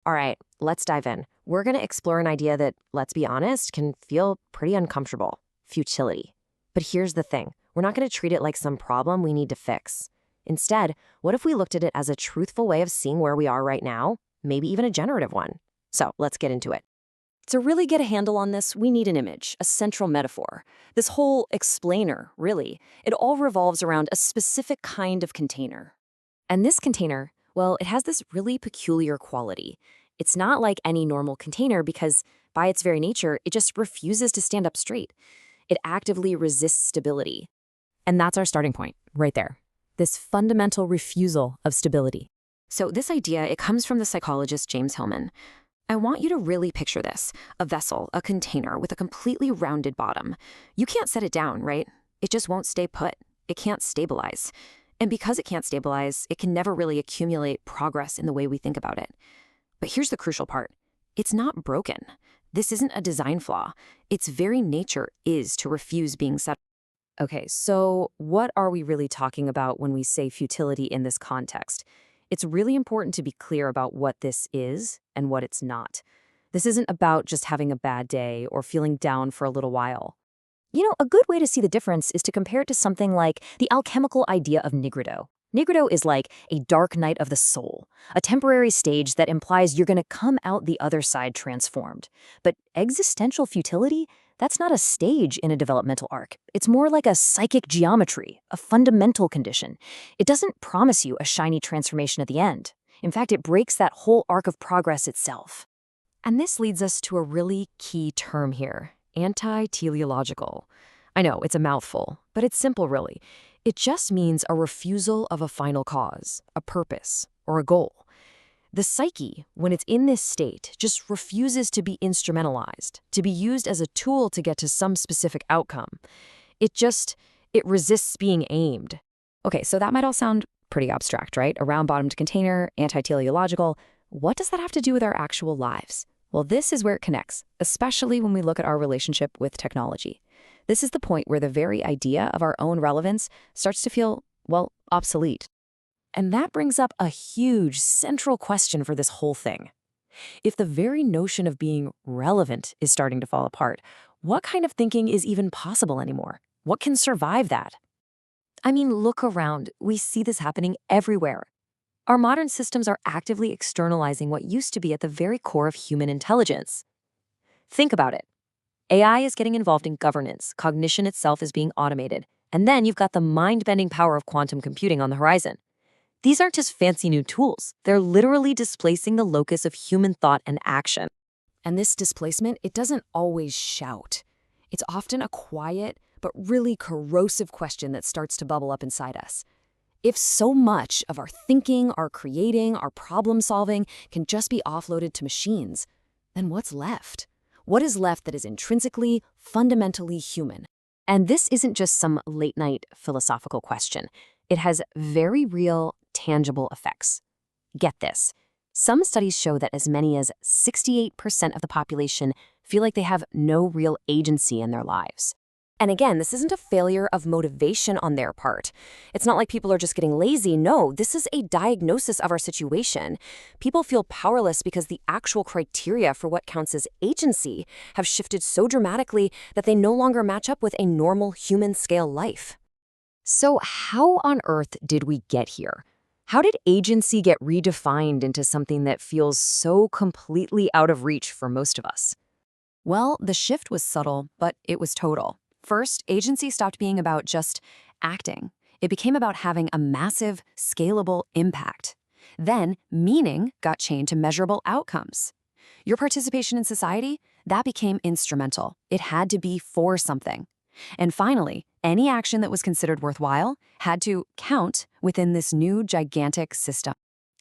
All right, let's dive in. We're going to explore an idea that, let's be honest, can feel pretty uncomfortable: futility. But here's the thing: we're not going to treat it like some problem we need to fix. Instead, what if we looked at it as a truthful way of seeing where we are right now, maybe even a generative one? So let's get into it. To really get a handle on this, we need an image, a central metaphor. This whole explainer, really, it all revolves around a specific kind of container. And this container, well, it has this really peculiar quality. It's not like any normal container because, by its very nature, it just refuses to stand up straight. It actively resists stability. And that's our starting point, right there. This fundamental refusal of stability. So this idea, it comes from the psychologist James Hillman. I want you to really picture this: a vessel, a container with a completely rounded bottom. You can't set it down, right? It just won't stay put. It can't stabilize. And because it can't stabilize, it can never really accumulate progress in the way we think about it. But here's the crucial part: it's not broken. This isn't a design flaw. Its very nature is to refuse being set. Okay, so what are we really talking about when we say futility in this context? It's really important to be clear about what this is and what it's not. This isn't about just having a bad day or feeling down for a little while. A good way to see the difference is to compare it to something like the alchemical idea of Nigredo. Nigredo is like a dark night of the soul, a temporary stage that implies you're going to come out the other side transformed. But existential futility, that's not a stage in a developmental arc. It's more like a psychic geometry, a fundamental condition. It doesn't promise you a shiny transformation at the end. In fact, it breaks that whole arc of progress itself. And this leads us to a really key term here: anti-teleological. I know, it's a mouthful, but it's simple, really. It just means a refusal of a final cause, a purpose, or a goal. The psyche, when it's in this state, just refuses to be instrumentalized, to be used as a tool to get to some specific outcome. It resists being aimed. Okay, so that might all sound pretty abstract, right? A round-bottomed container, anti-teleological. What does that have to do with our actual lives? Well, this is where it connects, especially when we look at our relationship with technology. This is the point where the very idea of our own relevance starts to feel, well, obsolete. And that brings up a huge central question for this whole thing. If the very notion of being relevant is starting to fall apart, what kind of thinking is even possible anymore? What can survive that? I mean, look around. We see this happening everywhere. Our modern systems are actively externalizing what used to be at the very core of human intelligence. Think about it. AI is getting involved in governance, cognition itself is being automated, and then you've got the mind-bending power of quantum computing on the horizon. These aren't just fancy new tools. They're literally displacing the locus of human thought and action. And this displacement, it doesn't always shout. It's often a quiet, but really corrosive question that starts to bubble up inside us. If so much of our thinking, our creating, our problem-solving can just be offloaded to machines, then what's left? What is left that is intrinsically, fundamentally human? And this isn't just some late-night philosophical question. It has very real, tangible effects. Get this. Some studies show that as many as 68% of the population feel like they have no real agency in their lives. And again, this isn't a failure of motivation on their part. It's not like people are just getting lazy. No, this is a diagnosis of our situation. People feel powerless because the actual criteria for what counts as agency have shifted so dramatically that they no longer match up with a normal human-scale life. So how on earth did we get here? How did agency get redefined into something that feels so completely out of reach for most of us? Well, the shift was subtle, but it was total. First, agency stopped being about just acting. It became about having a massive, scalable impact. Then, meaning got chained to measurable outcomes. Your participation in society, that became instrumental. It had to be for something. And finally, any action that was considered worthwhile had to count within this new gigantic system.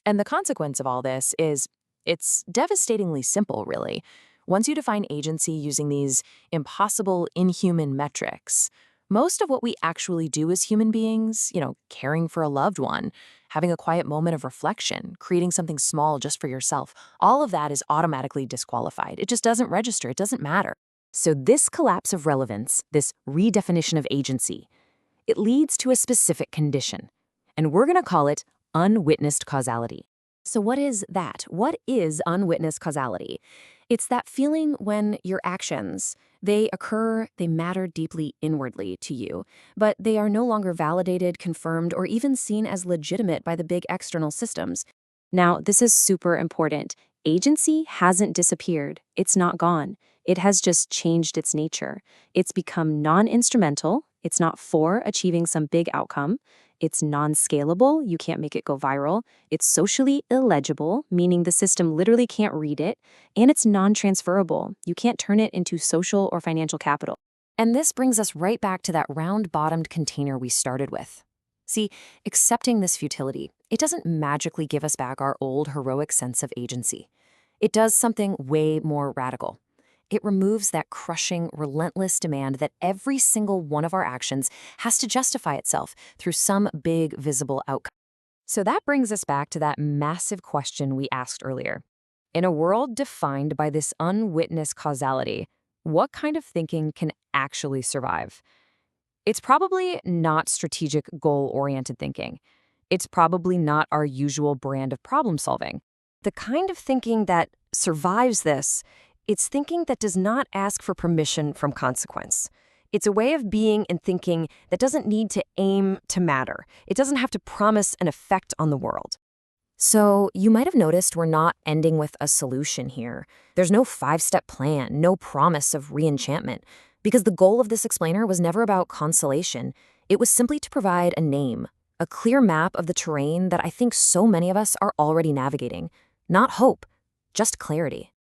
And the consequence of all this is, it's devastatingly simple, really. Once you define agency using these impossible, inhuman metrics, most of what we actually do as human beings, caring for a loved one, having a quiet moment of reflection, creating something small just for yourself, all of that is automatically disqualified. It just doesn't register. It doesn't matter. So this collapse of relevance, this redefinition of agency, it leads to a specific condition. And we're going to call it unwitnessed causality. So what is that? What is unwitnessed causality? It's that feeling when your actions, they occur, they matter deeply inwardly to you, but they are no longer validated, confirmed, or even seen as legitimate by the big external systems. Now, this is super important. Agency hasn't disappeared. It's not gone. It has just changed its nature. It's become non-instrumental. It's not for achieving some big outcome. It's non-scalable. You can't make it go viral. It's socially illegible, meaning the system literally can't read it. And it's non-transferable. You can't turn it into social or financial capital. And this brings us right back to that round-bottomed container we started with. See, accepting this futility, it doesn't magically give us back our old heroic sense of agency. It does something way more radical. It removes that crushing, relentless demand that every single one of our actions has to justify itself through some big, visible outcome. So that brings us back to that massive question we asked earlier. In a world defined by this unwitnessed causality, what kind of thinking can actually survive? It's probably not strategic, goal-oriented thinking. It's probably not our usual brand of problem solving. The kind of thinking that survives this, it's thinking that does not ask for permission from consequence. It's a way of being and thinking that doesn't need to aim to matter. It doesn't have to promise an effect on the world. So you might have noticed we're not ending with a solution here. There's no 5-step plan, no promise of re-enchantment, because the goal of this explainer was never about consolation. It was simply to provide a name, a clear map of the terrain that I think so many of us are already navigating. Not hope, just clarity.